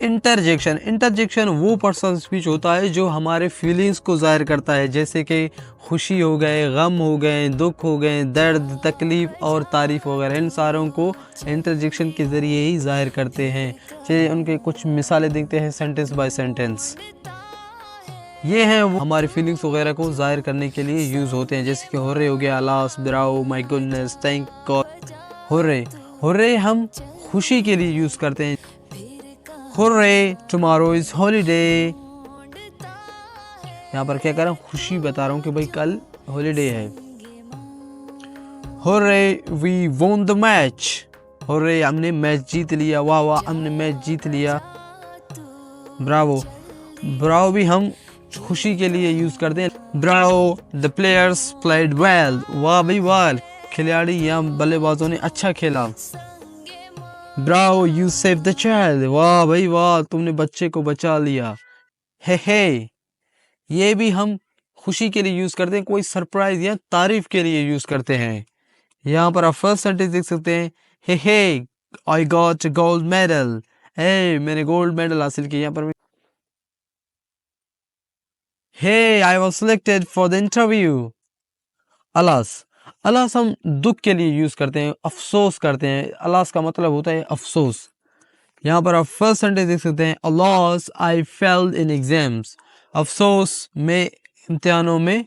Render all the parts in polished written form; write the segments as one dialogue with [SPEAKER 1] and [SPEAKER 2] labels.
[SPEAKER 1] Interjection, interjection वो person speech होता है जो हमारे फीलिंग्स को ज़ाहिर करता है, जैसे कि खुशी हो गए, गम हो गए, दुख हो गए, दर्द, तकलीफ़ और तारीफ़ वगैरह, इन सारों को इंटरजेक्शन के ज़रिए ही ज़ाहिर करते हैं। चलिए उनके कुछ मिसालें देखते हैं सेंटेंस बाय सेंटेंस। ये हैं वो हमारी फीलिंग्स वगैरह को ज़ाहिर करने के लिए यूज़ होते हैं, जैसे कि हुर्रे हो गया, alas, ब्राओ, my goodness, thank God. Hurray, hurray हम खुशी के लिए यूज़ करते हैं। Hurray, tomorrow is holiday. यहाँ पर क्या कर रहा हूँ, खुशी बता रहा हूँ कि भाई कल हॉलीडे है। Hurray, we won the match. Hurray, हमने मैच जीत लिया, वाह वाह हमने मैच जीत लिया। ब्रावो, ब्रावो भी हम खुशी के लिए यूज़ करते हैं। Bravo, the players played well. वाह भाई वाह, खिलाड़ी या बल्लेबाजों ने अच्छा खेला। Bravo, you save the child. वाह भाई वाह, तुमने बच्चे को बचा लिया। हे, ये भी हम खुशी के लिए यूज़ करते हैं, कोई सरप्राइज या तारीफ के लिए यूज़ करते हैं। यहाँ पर आप फर्स्ट सेंटेंस देख सकते हैं, hey I got gold medal. Hey, मैंने गोल्ड मेडल हासिल किया। यहाँ पर hey, I was selected for the interview. Alas, alas हम दुख के लिए यूज़ करते हैं, अफसोस करते हैं। अलास का मतलब होता है अफसोस। यहाँ पर आप फर्स्ट सेंटेंस देख सकते हैं, अलास आई फेल्ड इन एग्जाम्स। अफसोस मैं इम्तिहानों में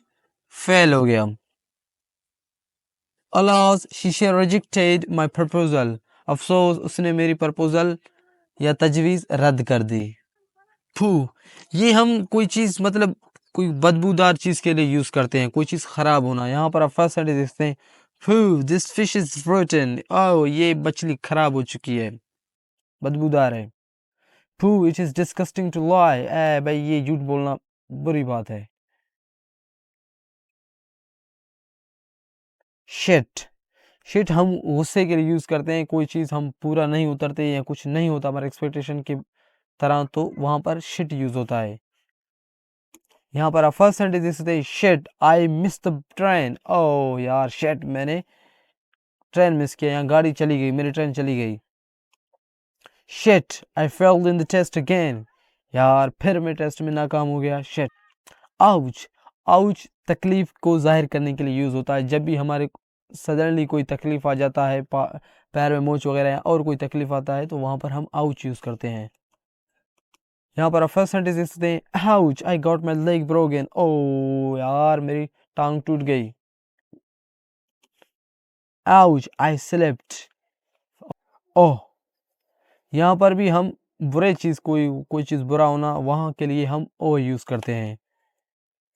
[SPEAKER 1] फेल हो गया। Alas she rejected my proposal. अफसोस उसने मेरी प्रपोजल या तजवीज़ रद्द कर दी। फू, ये हम कोई चीज़ मतलब कोई बदबूदार चीज़ के लिए यूज़ करते हैं, कोई चीज़ ख़राब होना। यहाँ पर आप फर्स्ट सेंटेंस देखते हैं, phew this fish is rotten. Oh, ये मछली ख़राब हो चुकी है, बदबूदार है। Phew, it is disgusting to lie. ए भाई, ये झूठ बोलना बुरी बात है। शिट, शिट हम गुस्से के लिए यूज़ करते हैं, कोई चीज़ हम पूरा नहीं उतरते या कुछ नहीं होता हमारे एक्सपेक्टेशन की तरह, तो वहाँ पर शिट यूज़ होता है। यहाँ पर आप फर्स्ट सेंटेंस देख सकते हैं, shit I miss the train. Oh यार शिट, मैंने ट्रेन मिस किया, यहाँ गाड़ी चली गई, मेरी ट्रेन चली गई। Shit I failed in the test again. यार फिर मैं टेस्ट में नाकाम हो गया, शिट। आउच, आउच तकलीफ को जाहिर करने के लिए यूज़ होता है, जब भी हमारे सडनली कोई तकलीफ आ जाता है, पैर में मोच वगैरह और कोई तकलीफ आता है, तो वहाँ पर हम आउच यूज़ करते हैं। यहाँ पर फर्स्ट सेंटेंस देख सकते हैं, ouch I got my leg broken. ओ यार मेरी टांग टूट गई। आउच आई स्लिप्ड। ओह, यहाँ पर भी हम बुरे चीज़ कोई चीज़ बुरा होना, वहाँ के लिए हम ओ यूज़ करते हैं।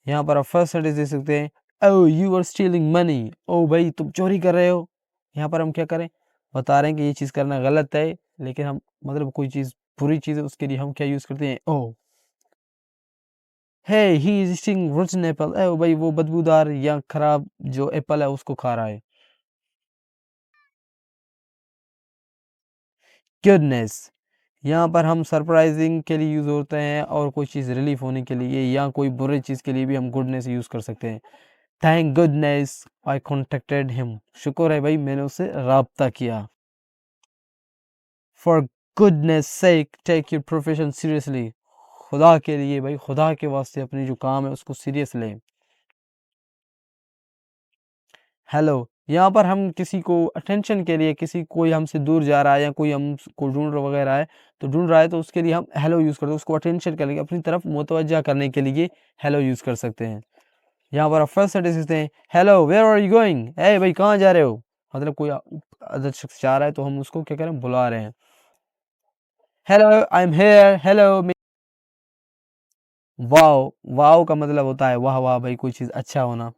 [SPEAKER 1] यहाँ पर आप फर्स्ट सेंटेंस देख सकते हैं, oh you are stealing money. ओ भाई तुम चोरी कर रहे हो। यहाँ पर हम क्या करें, बता रहे हैं कि ये चीज़ करना गलत है, लेकिन हम मतलब कोई चीज़ बुरी चीज़ है उसके लिए हम क्या यूज़ करते हैं, oh. Hey he is eating rotten apple. ए भाई वो बदबूदार या खराब जो एप्पल है उसको खा रहा है। गुडनेस, यहाँ पर हम सरप्राइजिंग के लिए यूज़ होते हैं, और कोई चीज़ रिलीफ होने के लिए या कोई बुरी चीज़ के लिए भी हम गुडनेस यूज़ कर सकते हैं। Thank goodness I contacted him. शुक्र है भाई मैंने उससे राब्ता किया। For goodness sake take your profession seriously. खुदा के लिए भाई, खुदा के वास्ते अपनी जो काम है उसको सीरियस लें। हेलो, यहाँ पर हम किसी को अटेंशन के लिए, किसी कोई हमसे दूर जा रहा है या कोई हमको ढूंढ वगैरह है, तो ढूंढ रहा है, तो उसके लिए हम हेलो यूज़ करते हैं, उसको अटेंशन के लिए अपनी तरफ मुतवज्जा करने के लिए हेलो यूज़ कर सकते हैं। यहाँ पर आप फर्स्ट सेंटेंस देते हैं, hello where are you going. ए भाई कहाँ जा रहे हो, मतलब कोई अदर शख्स जा रहा है तो हम उसको क्या करें, बुला रहे हैं। Hello I am here, hello. Wow, wow का मतलब होता है वाह वाह भाई, कोई चीज़ अच्छा होना,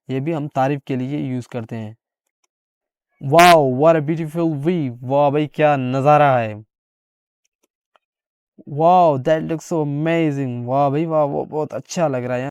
[SPEAKER 1] ये भी हम तारीफ के लिए यूज़ करते हैं। Wow what a beautiful view. वाह भाई क्या नज़ारा है। Wow that looks so amazing. वाह भाई वाह, वो बहुत अच्छा लग रहा है।